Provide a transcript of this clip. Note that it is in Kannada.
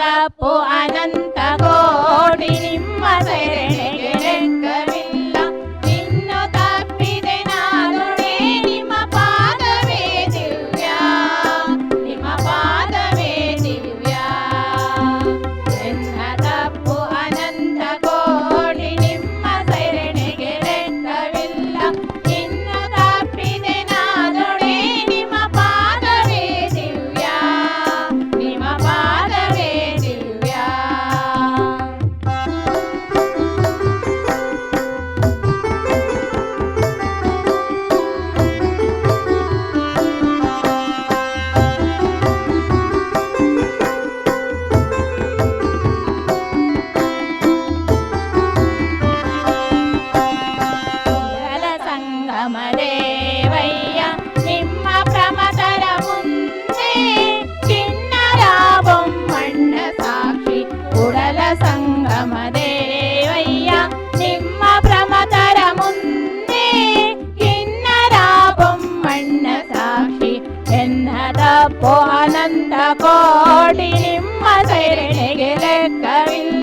ತಪ್ಪು ಅನಂತ ಕೋಟಿ ನಿಮ್ಮ ಸೆರಣೆಗೆ ಲೆಕ್ಕವಿಲ್ಲ. ಇನ್ನು ತಪ್ಪಿದೆ ನಾನುಣೆ ನಿಮ್ಮ ಪಾದವೇ ದಿವ್ಯ, ನಿಮ್ಮ ಪಾದವೇ ದಿವ್ಯ. ಎನ್ನ ತಪ್ಪು ಅನಂತ ಕೋಟಿ ನಿಮ್ಮ ಸೆರಣೆಗೆ ಲೆಕ್ಕವಿಲ್ಲ. ಇನ್ನು ತಪ್ಪಿದೆ ನಾನುಣೆ ನಿಮ್ಮ ಪಾದವೇ ದಿವ್ಯ, ನಿಮ್ಮ ಪಾದವೇ ದಿವ್ಯ. ಕೂಡಲ ಸಂಗಮ ದೇವಯ್ಯ ನಿಮ್ಮ ಪ್ರಮದರ ಮುಂದೆ ಚಿನ್ನರ ಬೊಮ್ಮಣ್ಣ ಸಾಕ್ಷಿ. ಕೂಡಲ ಸಂಗಮ ದೇವಯ್ಯ ನಿಮ್ಮ ಪ್ರಮದರ ಮುಂದೆ ಚಿನ್ನರ ಬೊಮ್ಮಣ್ಣ ಸಾಕ್ಷಿ. ಎನ್ನ ತಪ್ಪು ಅನಂತ ಕೋಟಿ ನಿಮ್ಮ ಸೆರಣೆಗೆ ಲೆಕ್ಕವಿಲ್ಲ.